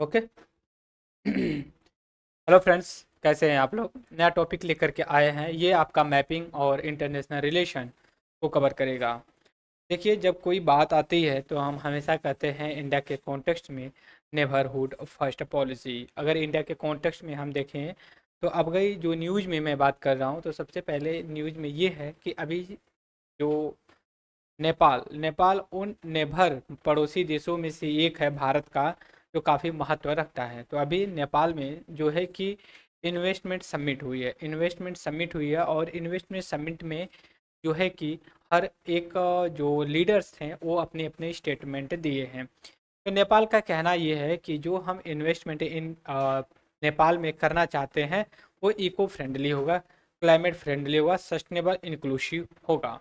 Okay. Hello friends, कैसे हैं आप लोग? नया टॉपिक लेकर के आए हैं। ये आपका मैपिंग और इंटरनेशनल रिलेशन को कवर करेगा। देखिए, जब कोई बात आती है तो हम हमेशा कहते हैं इंडिया के कॉन्टेक्स्ट में नेबरहुड फर्स्ट पॉलिसी। अगर इंडिया के कॉन्टेक्स्ट में हम देखें तो अब गई जो न्यूज़ में मैं बात कर रहा हूँ, तो सबसे पहले न्यूज़ में ये है कि अभी जो नेपाल नेपाल उन नेबर पड़ोसी देशों में से एक है भारत का, जो काफ़ी महत्व रखता है। तो अभी नेपाल में जो है कि इन्वेस्टमेंट समिट हुई है और इन्वेस्टमेंट समिट में जो है कि हर एक जो लीडर्स हैं वो अपने अपने स्टेटमेंट दिए हैं। तो नेपाल का कहना ये है कि जो हम इन्वेस्टमेंट इन नेपाल में करना चाहते हैं वो इको फ्रेंडली होगा, क्लाइमेट फ्रेंडली होगा, सस्टेनेबल इंक्लूसिव होगा।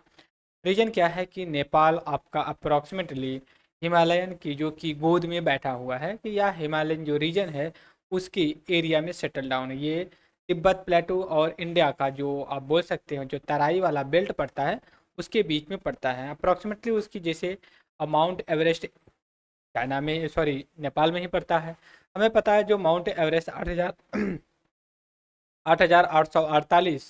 रीजन क्या है कि नेपाल आपका अप्रोक्सीमेटली हिमालयन की जो कि गोद में बैठा हुआ है, कि यह हिमालयन जो रीजन है उसकी एरिया में सेटल डाउन है। ये तिब्बत प्लेटो और इंडिया का जो आप बोल सकते हो जो तराई वाला बेल्ट पड़ता है उसके बीच में पड़ता है। अप्रोक्सीमेटली उसकी जैसे माउंट एवरेस्ट चाइना में, सॉरी, नेपाल में ही पड़ता है। हमें पता है जो माउंट एवरेस्ट 8,848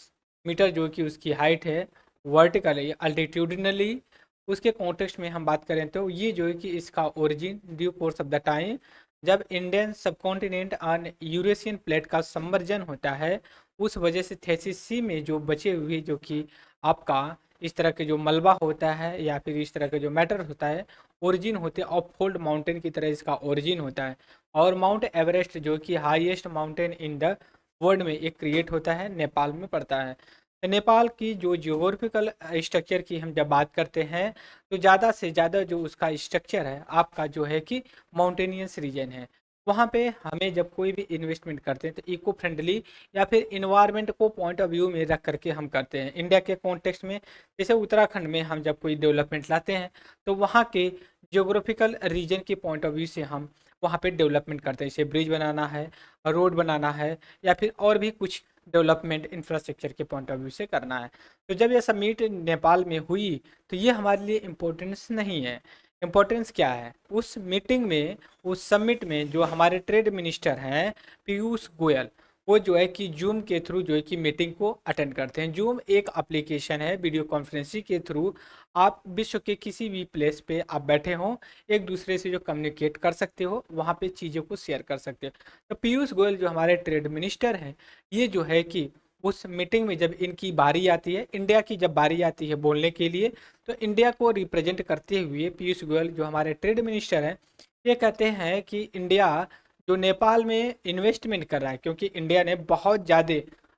मीटर जो कि उसकी हाइट है वर्टिकली अल्टीट्यूडनली। उसके कॉन्टेक्स्ट में हम बात करें तो ये जो है कि इसका origin due course of the time, जब इंडियन सबकॉन्टिनेंट और यूरेशियन प्लेट का संवर्जन होता है, उस वजह से थेसिस सी में जो बचे हुए जो कि आपका इस तरह के जो मलबा होता है या फिर इस तरह के जो मैटर होता है, ओरिजिन होते हैं ऑफ फोल्ड माउंटेन की तरह इसका ओरिजिन होता है। और माउंट एवरेस्ट जो कि highest mountain in the world में एक क्रिएट होता है, नेपाल में पड़ता है। तो नेपाल की जो जियोग्राफिकल स्ट्रक्चर की हम जब बात करते हैं तो ज़्यादा से ज़्यादा जो उसका स्ट्रक्चर है आपका जो है कि माउंटेनियस रीजन है। वहाँ पे हमें जब कोई भी इन्वेस्टमेंट करते हैं तो इको फ्रेंडली या फिर इन्वायरमेंट को पॉइंट ऑफ व्यू में रख करके हम करते हैं। इंडिया के कॉन्टेक्स्ट में जैसे उत्तराखंड में हम जब कोई डेवलपमेंट लाते हैं तो वहाँ के जियोग्राफिकल रीजन के पॉइंट ऑफ व्यू से हम वहाँ पे डेवलपमेंट करते हैं। जैसे ब्रिज बनाना है, रोड बनाना है, या फिर और भी कुछ डेवलपमेंट इंफ्रास्ट्रक्चर के पॉइंट ऑफ व्यू से करना है। तो जब ये समिट नेपाल में हुई तो ये हमारे लिए इम्पोर्टेंस नहीं है। इम्पोर्टेंस क्या है उस मीटिंग में, उस समिट में जो हमारे ट्रेड मिनिस्टर हैं पीयूष गोयल, वो जो है कि जूम के थ्रू जो है कि मीटिंग को अटेंड करते हैं। जूम एक एप्लीकेशन है, वीडियो कॉन्फ्रेंसिंग के थ्रू आप विश्व के किसी भी प्लेस पे आप बैठे हो एक दूसरे से जो कम्युनिकेट कर सकते हो, वहाँ पे चीज़ों को शेयर कर सकते हो। तो पीयूष गोयल जो हमारे ट्रेड मिनिस्टर हैं, ये जो है कि उस मीटिंग में जब इनकी बारी आती है, इंडिया की जब बारी आती है बोलने के लिए, तो इंडिया को रिप्रेजेंट करते हुए पीयूष गोयल जो हमारे ट्रेड मिनिस्टर हैं, ये कहते हैं कि इंडिया जो नेपाल में इन्वेस्टमेंट कर रहा है, क्योंकि इंडिया ने बहुत ज़्यादा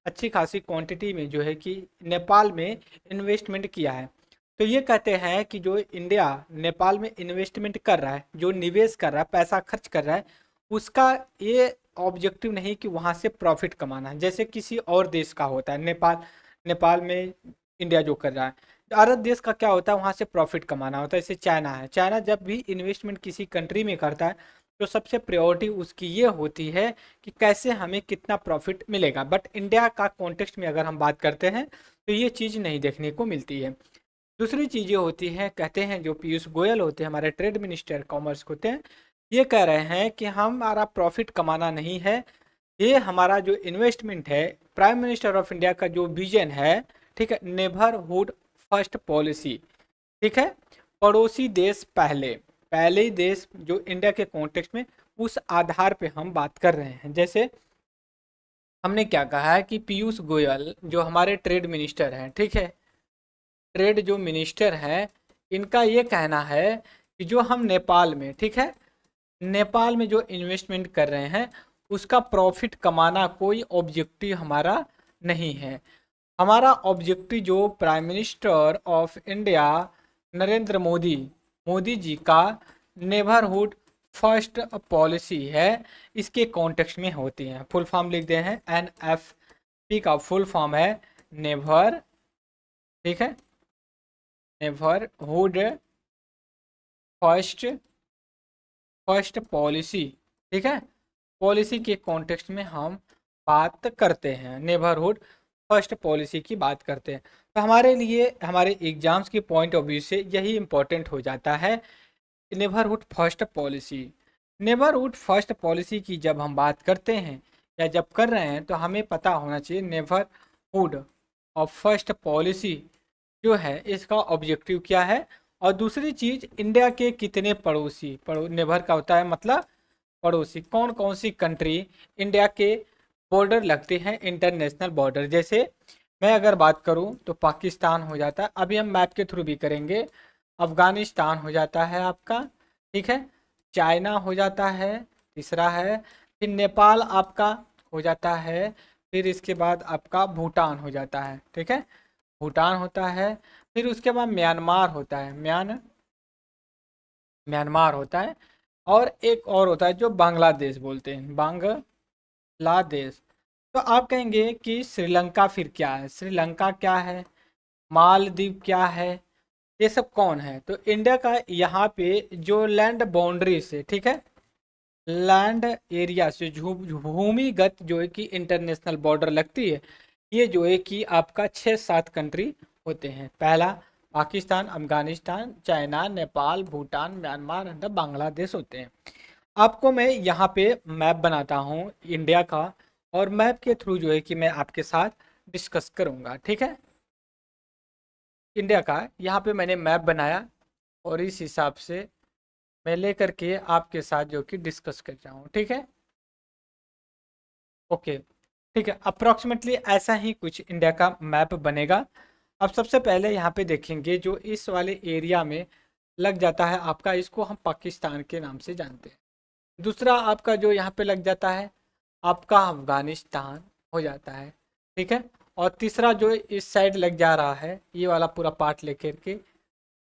अच्छी खासी क्वांटिटी में जो है कि नेपाल में इन्वेस्टमेंट किया है। तो ये कहते हैं कि जो इंडिया नेपाल में इन्वेस्टमेंट कर रहा है, जो निवेश कर रहा है, पैसा खर्च कर रहा है, उसका ये ऑब्जेक्टिव नहीं कि वहाँ से प्रॉफिट कमाना है जैसे किसी और देश का होता है। नेपाल नेपाल में इंडिया जो कर रहा है, अरब देश का क्या होता है, वहाँ से प्रॉफिट कमाना होता है। जैसे चाइना है, चाइना जब भी इन्वेस्टमेंट किसी कंट्री में करता है तो सबसे प्रायोरिटी उसकी ये होती है कि कैसे हमें कितना प्रॉफिट मिलेगा। बट इंडिया का कॉन्टेक्स्ट में अगर हम बात करते हैं तो ये चीज़ नहीं देखने को मिलती है। दूसरी चीज़ें होती हैं, कहते हैं जो पीयूष गोयल होते हैं हमारे ट्रेड मिनिस्टर कॉमर्स होते हैं, ये कह रहे हैं कि हमारा प्रॉफिट कमाना नहीं है, ये हमारा जो इन्वेस्टमेंट है, प्राइम मिनिस्टर ऑफ इंडिया का जो विजन है, ठीक है, नेबरहुड फर्स्ट पॉलिसी, ठीक है, पड़ोसी देश पहले, पहले ही देश जो इंडिया के कॉन्टेक्स्ट में, उस आधार पे हम बात कर रहे हैं। जैसे हमने क्या कहा है कि पीयूष गोयल जो हमारे ट्रेड मिनिस्टर हैं, ठीक है, ट्रेड जो मिनिस्टर हैं, इनका ये कहना है कि जो हम नेपाल में, ठीक है, नेपाल में जो इन्वेस्टमेंट कर रहे हैं उसका प्रॉफिट कमाना कोई ऑब्जेक्टिव हमारा नहीं है। हमारा ऑब्जेक्टिव जो prime minister of India Narendra Modi Modi ji का नेबरहुड फर्स्ट पॉलिसी है, इसके कॉन्टेक्स्ट में होती हैं। फुल फॉर्म लिख दे हैं, NFP का फुल फॉर्म है नेवर, ठीक है, नेबरहुड फर्स्ट फर्स्ट पॉलिसी, ठीक है, पॉलिसी के कॉन्टेक्स्ट में हम बात करते हैं, नेबरहुड फर्स्ट पॉलिसी की बात करते हैं। तो हमारे लिए हमारे एग्जाम्स के पॉइंट ऑफ व्यू से यही इंपॉर्टेंट हो जाता है, neighbourhood first policy. Neighbourhood first policy की जब हम बात करते हैं या जब कर रहे हैं तो हमें पता होना चाहिए नेबरहुड ऑफ फर्स्ट पॉलिसी जो है इसका ऑब्जेक्टिव क्या है। और दूसरी चीज, इंडिया के कितने पड़ोसी, नेबर का होता है मतलब पड़ोसी, कौन कौन सी कंट्री इंडिया के बॉर्डर लगते हैं, इंटरनेशनल बॉर्डर। जैसे मैं अगर बात करूं तो पाकिस्तान हो जाता है, अभी हम मैप के थ्रू भी करेंगे। अफगानिस्तान हो जाता है आपका, ठीक है। चाइना हो जाता है, तीसरा है। फिर नेपाल आपका हो जाता है। फिर इसके बाद आपका भूटान हो जाता है, ठीक है, भूटान होता है। फिर उसके बाद म्यांमार होता है, म्यांमार होता है। और एक और होता है जो बांग्लादेश बोलते हैं, बांग्लादेश। तो आप कहेंगे कि श्रीलंका फिर क्या है, श्रीलंका क्या है, मालदीव क्या है, ये सब कौन है। तो इंडिया का यहाँ पे जो लैंड बाउंड्री से, ठीक है, लैंड एरिया से भूमिगत जो है कि इंटरनेशनल बॉर्डर लगती है, ये जो है कि आपका 6-7 कंट्री होते हैं। पहला Pakistan, Afghanistan, China, Nepal, Bhutan, Myanmar and Bangladesh होते हैं। आपको मैं यहाँ पे मैप बनाता हूँ इंडिया का, और मैप के थ्रू जो है कि मैं आपके साथ डिस्कस करूँगा, ठीक है। इंडिया का यहाँ पे मैंने मैप बनाया और इस हिसाब से मैं लेकर के आपके साथ जो कि डिस्कस कर रहा हूँ, ठीक है। ओके, ठीक है, अप्रोक्सीमेटली ऐसा ही कुछ इंडिया का मैप बनेगा। अब सबसे पहले यहाँ पे देखेंगे जो इस वाले एरिया में लग जाता है आपका, इसको हम पाकिस्तान के नाम से जानते हैं। दूसरा आपका जो यहाँ पे लग जाता है आपका अफगानिस्तान हो जाता है, ठीक है। और तीसरा जो इस साइड लग जा रहा है, ये वाला पूरा पार्ट लेकर के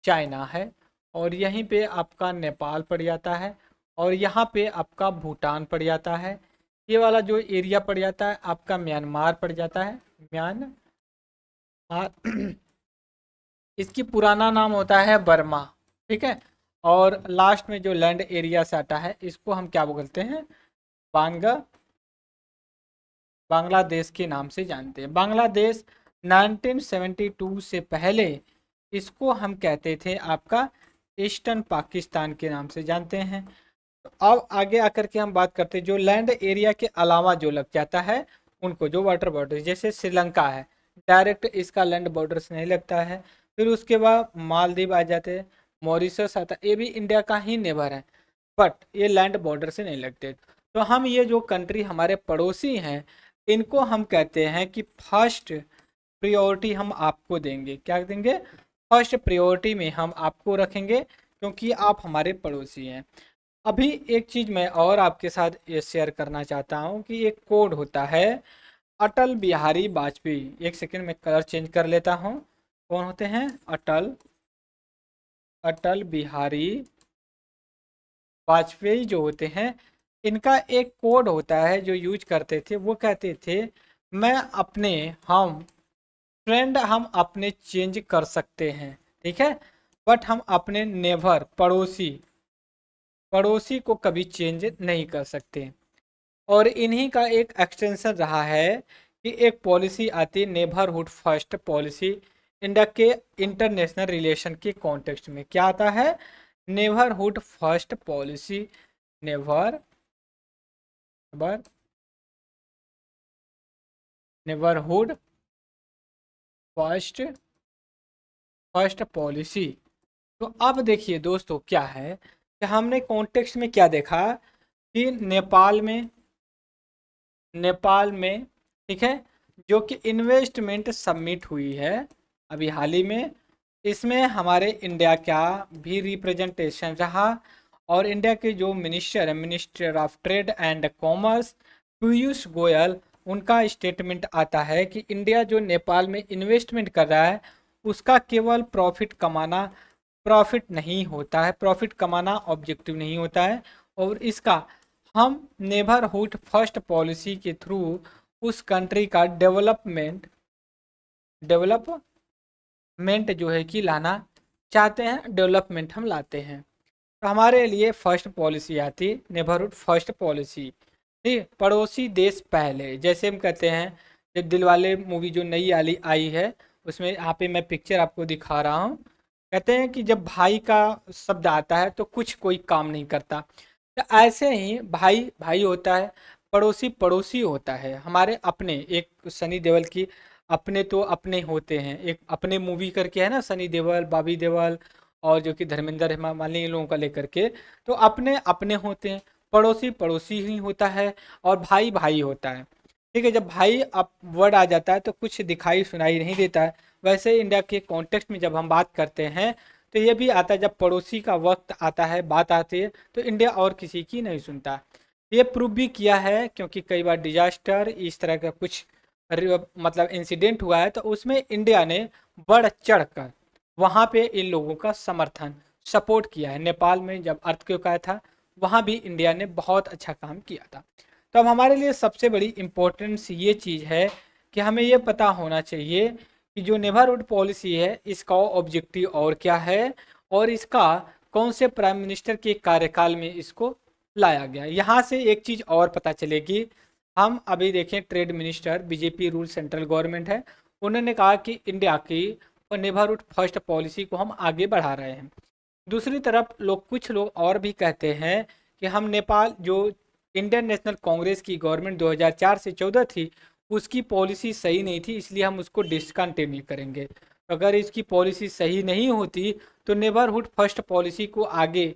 चाइना है। और यहीं पे आपका नेपाल पड़ जाता है, और यहाँ पे आपका भूटान पड़ जाता है। ये वाला जो एरिया पड़ जाता है आपका म्यांमार पड़ जाता है, म्यांमार। इसकी पुराना नाम होता है बर्मा, ठीक है। और लास्ट में जो लैंड एरिया से आता है इसको हम क्या बोलते हैं, बांग्लादेश के नाम से जानते हैं। बांग्लादेश 1972 से पहले इसको हम कहते थे आपका ईस्टर्न पाकिस्तान के नाम से जानते हैं। तो अब आगे आकर के हम बात करते हैं जो लैंड एरिया के अलावा जो लग जाता है उनको, जो वाटर बॉर्डर, जैसे श्रीलंका है, डायरेक्ट इसका लैंड बॉर्डर से नहीं लगता है। फिर उसके बाद मालदीव आ जाते हैं, मॉरिशस आता है, ये भी इंडिया का ही नेबर है, बट ये लैंड बॉर्डर से नहीं लगते। तो हम ये जो कंट्री हमारे पड़ोसी हैं इनको हम कहते हैं कि फर्स्ट प्रायोरिटी हम आपको देंगे, क्या देंगे, फर्स्ट प्रायोरिटी में हम आपको रखेंगे क्योंकि आप हमारे पड़ोसी हैं। अभी एक चीज़ मैं और आपके साथ ये शेयर करना चाहता हूँ कि एक कोड होता है अटल बिहारी वाजपेयी। एक सेकंड में कलर चेंज कर लेता हूँ। कौन होते हैं, अटल बिहारी वाजपेयी जो होते हैं, इनका एक कोड होता है जो यूज करते थे। वो कहते थे मैं अपने, हम फ्रेंड हम अपने चेंज कर सकते हैं, ठीक है, बट हम अपने नेबर, पड़ोसी को कभी चेंज नहीं कर सकते। और इन्हीं का एक एक्सटेंशन रहा है कि एक पॉलिसी आती है नेबरहुड फर्स्ट पॉलिसी। इंडिया के इंटरनेशनल रिलेशन के कॉन्टेक्स्ट में क्या आता है, neighbourhood first policy, neighbour neighbour neighbourhood first first policy. तो अब देखिए दोस्तों क्या है कि हमने कॉन्टेक्स्ट में क्या देखा कि नेपाल में, ठीक है, जो कि इन्वेस्टमेंट सबमिट हुई है अभी हाल ही में, इसमें हमारे इंडिया का भी रिप्रेजेंटेशन रहा। और इंडिया के जो मिनिस्टर है, minister of trade and commerce, Piyush Goyal, उनका स्टेटमेंट आता है कि इंडिया जो नेपाल में इन्वेस्टमेंट कर रहा है उसका केवल प्रॉफिट नहीं होता है, प्रॉफिट कमाना ऑब्जेक्टिव नहीं होता है। और इसका हम नेबरहुड फर्स्ट पॉलिसी के थ्रू उस कंट्री का डेवलपमेंट जो है कि लाना चाहते हैं, डेवलपमेंट हम लाते हैं। तो हमारे लिए फर्स्ट पॉलिसी आती है नेबरहुड फर्स्ट पॉलिसी, ठीक, पड़ोसी देश पहले। जैसे हम कहते हैं जब दिलवाले मूवी जो नई वाली आई है उसमें यहाँ पे मैं पिक्चर आपको दिखा रहा हूँ, कहते हैं कि जब भाई का शब्द आता है तो कुछ कोई काम नहीं करता। तो ऐसे ही भाई भाई होता है, पड़ोसी पड़ोसी होता है, हमारे अपने। एक सनी देओल की अपने तो अपने होते हैं, एक अपने मूवी करके है ना, सनी देओल, बॉबी देओल और जो कि धर्मेंद्र हेमामालिनी, इन लोगों का लेकर के। तो अपने अपने होते हैं, पड़ोसी पड़ोसी ही होता है, और भाई भाई होता है। ठीक है, जब भाई अब वर्ड आ जाता है तो कुछ दिखाई सुनाई नहीं देता है। वैसे इंडिया के कॉन्टेक्स्ट में जब हम बात करते हैं तो ये भी आता है, जब पड़ोसी का वक्त आता है, बात आती है, तो इंडिया और किसी की नहीं सुनता। ये प्रूव भी किया है, क्योंकि कई बार डिजास्टर इस तरह का कुछ मतलब इंसिडेंट हुआ है, तो उसमें इंडिया ने बढ़ चढ़ कर वहाँ पे इन लोगों का समर्थन सपोर्ट किया है। नेपाल में जब अर्थक्वेक आया था, वहाँ भी इंडिया ने बहुत अच्छा काम किया था। तो अब हमारे लिए सबसे बड़ी इम्पोर्टेंस ये चीज़ है कि हमें ये पता होना चाहिए कि जो नेबरहुड पॉलिसी है, इसका ऑब्जेक्टिव और क्या है, और इसका कौन से प्राइम मिनिस्टर के कार्यकाल में इसको लाया गया। यहाँ से एक चीज़ और पता चलेगी। हम अभी देखें, trade minister, BJP rule central government है, उन्होंने कहा कि इंडिया की नेबरहुड फर्स्ट पॉलिसी को हम आगे बढ़ा रहे हैं। दूसरी तरफ कुछ लोग और भी कहते हैं कि हम नेपाल, जो इंडियन नेशनल कांग्रेस की गवर्नमेंट 2004 से 14 थी, उसकी पॉलिसी सही नहीं थी, इसलिए हम उसको डिसकंटिन्यू करेंगे। तो अगर इसकी पॉलिसी सही नहीं होती तो नेबरहुड फर्स्ट पॉलिसी को आगे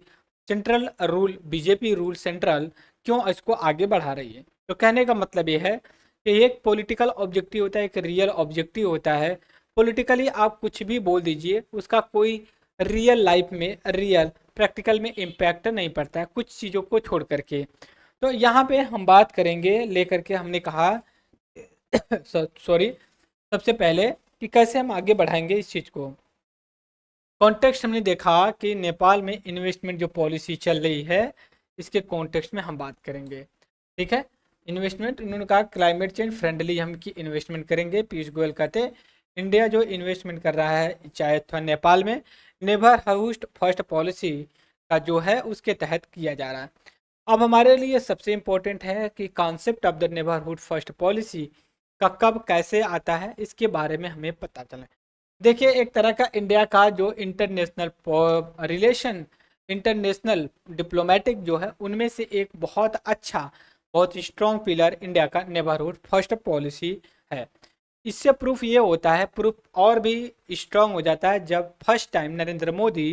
central rule, BJP rule central क्यों इसको आगे बढ़ा रही है। तो कहने का मतलब ये है कि एक पॉलिटिकल ऑब्जेक्टिव होता है, एक रियल ऑब्जेक्टिव होता है। पॉलिटिकली आप कुछ भी बोल दीजिए, उसका कोई रियल लाइफ में, रियल प्रैक्टिकल में इम्पैक्ट नहीं पड़ता है, कुछ चीज़ों को छोड़ करके। तो यहाँ पे हम बात करेंगे लेकर के, हमने कहा सॉरी, सबसे पहले कि कैसे हम आगे बढ़ाएंगे इस चीज़ को। कॉन्टेक्स्ट हमने देखा कि नेपाल में इन्वेस्टमेंट जो पॉलिसी चल रही है, इसके कॉन्टेक्स्ट में हम बात करेंगे। ठीक है, इन्वेस्टमेंट, इन्होंने कहा क्लाइमेट चेंज फ्रेंडली हम की इन्वेस्टमेंट करेंगे। पीयूष गोयल कहते, इंडिया जो इन्वेस्टमेंट कर रहा है चाहे तो नेपाल में, नेबरहुड फर्स्ट पॉलिसी का जो है उसके तहत किया जा रहा है। अब हमारे लिए सबसे इम्पोर्टेंट है कि concept of the neighbourhood first policy का कब कैसे आता है, इसके बारे में हमें पता चले। देखिए, एक तरह का इंडिया का जो इंटरनेशनल रिलेशन, इंटरनेशनल डिप्लोमेटिक जो है, उनमें से एक बहुत अच्छा, बहुत स्ट्रॉन्ग पिलर इंडिया का नेबरहुड फर्स्ट पॉलिसी है। इससे प्रूफ ये होता है, प्रूफ और भी स्ट्रॉन्ग हो जाता है, जब first time Narendra Modi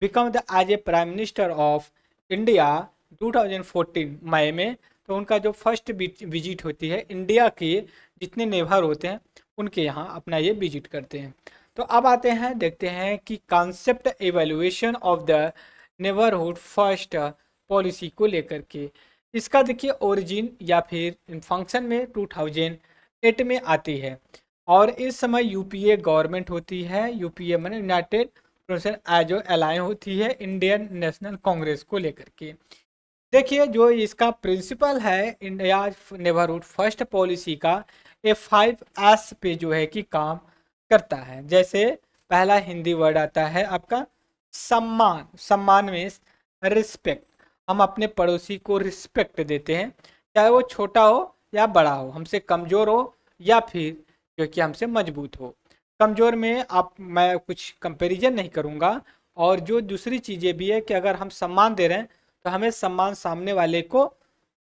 become the as a prime minister of India 2014 मई में। तो उनका जो फर्स्ट विजिट होती है, इंडिया के जितने नेबर होते हैं उनके यहाँ अपना ये विजिट करते हैं। तो अब आते हैं, देखते हैं कि concept evaluation of the neighbourhood first policy को लेकर के। इसका देखिए ओरिजिन या फिर फंक्शन में 2008 में आती है, और इस समय यूपीए गवर्नमेंट होती है। यूपीए मैंने यूनाइटेड प्रोविंशियल एजो अलायंस होती है इंडियन नेशनल कांग्रेस को लेकर के। देखिए, जो इसका प्रिंसिपल है इंडिया नेबरहुड फर्स्ट पॉलिसी का, ये 5S पे जो है कि काम करता है। जैसे पहला हिंदी वर्ड आता है आपका सम्मान। सम्मान में रिस्पेक्ट, हम अपने पड़ोसी को रिस्पेक्ट देते हैं, चाहे वो छोटा हो या बड़ा हो, हमसे कमज़ोर हो या फिर जो कि हमसे मजबूत हो। कमज़ोर में आप, मैं कुछ कंपैरिजन नहीं करूँगा। और जो दूसरी चीज़ें भी है कि अगर हम सम्मान दे रहे हैं तो हमें सम्मान सामने वाले को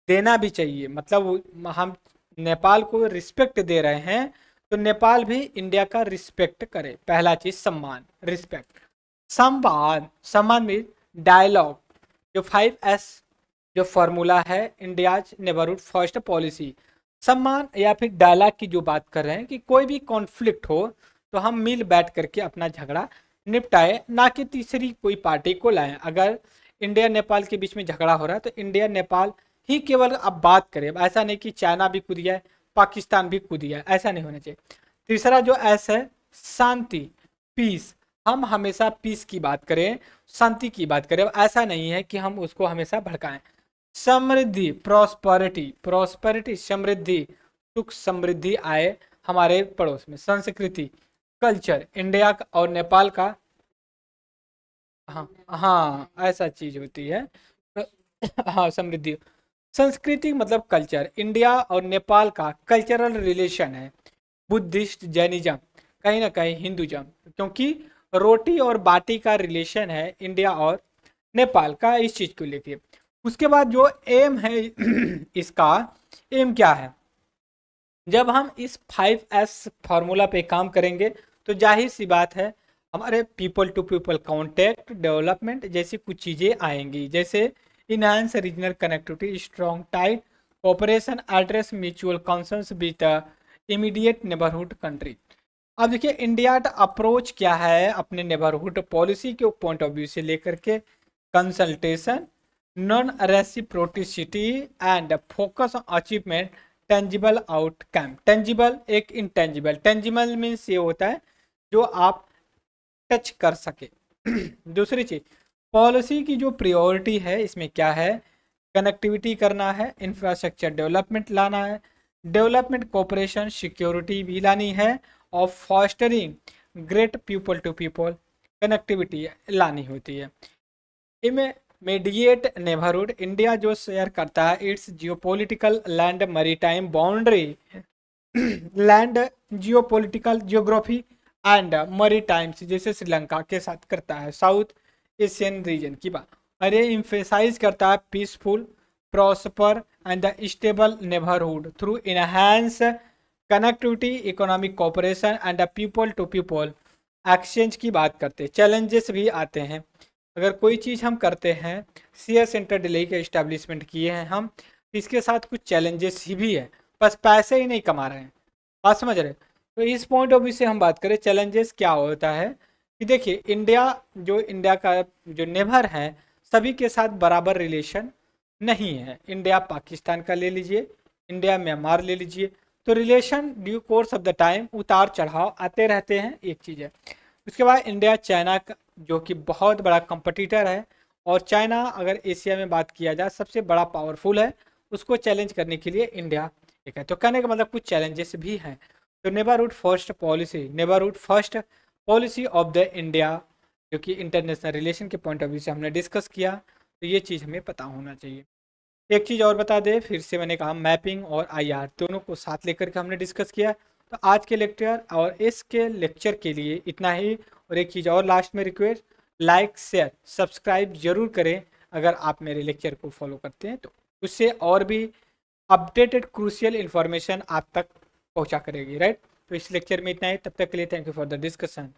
देना भी चाहिए। मतलब हम नेपाल को रिस्पेक्ट दे रहे हैं तो नेपाल भी इंडिया का रिस्पेक्ट करे। पहला चीज सम्मान, रिस्पेक्ट। संवाद, सम्मान में डायलॉग, जो 5S जो फॉर्मूला है इंडियाज नेबरहुड फर्स्ट पॉलिसी, सम्मान या फिर डायलॉग की जो बात कर रहे हैं कि कोई भी कॉन्फ्लिक्ट हो तो हम मिल बैठ करके अपना झगड़ा निपटाए, ना कि तीसरी कोई पार्टी को लाएं। अगर इंडिया नेपाल के बीच में झगड़ा हो रहा है तो इंडिया नेपाल ही केवल अब बात करें, ऐसा नहीं कि चाइना भी कूद जाए, पाकिस्तान भी कूद जाए, ऐसा नहीं होना चाहिए। तीसरा जो एस है, शांति, पीस, हम हमेशा पीस की बात करें, शांति की बात करें, ऐसा नहीं है कि हम उसको हमेशा भड़काएं। समृद्धि, प्रॉस्पेरिटी, प्रॉस्पेरिटी समृद्धि, सुख समृद्धि आए हमारे पड़ोस में। संस्कृति, कल्चर, इंडिया और नेपाल का, हाँ हाँ ऐसा चीज होती है। तो हाँ, समृद्धि, संस्कृति मतलब कल्चर, इंडिया और नेपाल का कल्चरल रिलेशन है। बुद्धिस्ट, जैनिज्म, कहीं ना कहीं हिंदुज्म, क्योंकि रोटी और बाटी का रिलेशन है इंडिया और नेपाल का, इस चीज को लेके। उसके बाद जो एम है इसका एम क्या है, जब हम इस 5S फार्मूला पे काम करेंगे तो जाहिर सी बात है हमारे people to people contact development जैसी कुछ चीज़ें आएंगी, जैसे enhance regional connectivity, strong tight cooperation, address mutual concerns with immediate neighbourhood country. अब देखिए इंडिया का अप्रोच क्या है अपने नेबरहुड पॉलिसी के पॉइंट ऑफ व्यू से लेकर के, consultation, non reciprocity and focus on achievement tangible outcome. Tangible एक इंटेंजिबल, टेंजिबल मीन्स ये होता है जो आप टच कर सके। दूसरी चीज, पॉलिसी की जो प्रायोरिटी है इसमें क्या है, कनेक्टिविटी करना है, इंफ्रास्ट्रक्चर डेवलपमेंट लाना है, डेवलपमेंट कोऑपरेशन सिक्योरिटी भी लानी है, और fostering great people to people connectivity लानी होती है। इमीडिएट नेबरहुड, इंडिया जो शेयर करता है its geopolitical land maritime boundary, land geopolitical geography and maritimes जैसे श्रीलंका के साथ करता है, साउथ एशियन रीजन की बात। और ये इम्फेसाइज करता है peaceful prosper and the stable neighbourhood through enhance connectivity, economic cooperation and people to people exchange की बात करते हैं। चैलेंजेस भी आते हैं, अगर कोई चीज़ हम करते हैं, शेयर सेंटर दिल्ली के इस्टेब्लिशमेंट किए हैं हम, इसके साथ कुछ चैलेंजेस ही भी है, बस पैसे ही नहीं कमा रहे हैं, बात समझ रहे हैं। तो इस पॉइंट ऑफ व्यू से हम बात करें चैलेंजेस क्या होता है कि देखिए इंडिया का जो नेबर है सभी के साथ बराबर रिलेशन नहीं है। इंडिया पाकिस्तान का ले लीजिए, इंडिया म्यांमार ले लीजिए, तो relation due course of the time उतार चढ़ाव आते रहते हैं, एक चीज़ है। उसके बाद इंडिया चाइना का जो कि बहुत बड़ा कंपटीटर है, और चाइना अगर एशिया में बात किया जाए सबसे बड़ा पावरफुल है, उसको चैलेंज करने के लिए इंडिया एक है। तो कहने का मतलब कुछ चैलेंजेस भी हैं। तो neighbourhood first policy of the India जो कि इंटरनेशनल रिलेशन के पॉइंट ऑफ व्यू से हमने डिस्कस किया, तो ये चीज़ हमें पता होना चाहिए। एक चीज़ और बता दें फिर से, मैंने कहा मैपिंग और आईआर दोनों को साथ लेकर के हमने डिस्कस किया। तो आज के लेक्चर और इसके लेक्चर के लिए इतना ही। और एक चीज़ और लास्ट में रिक्वेस्ट, लाइक शेयर सब्सक्राइब जरूर करें अगर आप मेरे लेक्चर को फॉलो करते हैं, तो उससे और भी अपडेटेड क्रूशियल इन्फॉर्मेशन आप तक पहुंचा करेगी, राइट। तो इस लेक्चर में इतना ही, तब तक के लिए thank you for the discussion.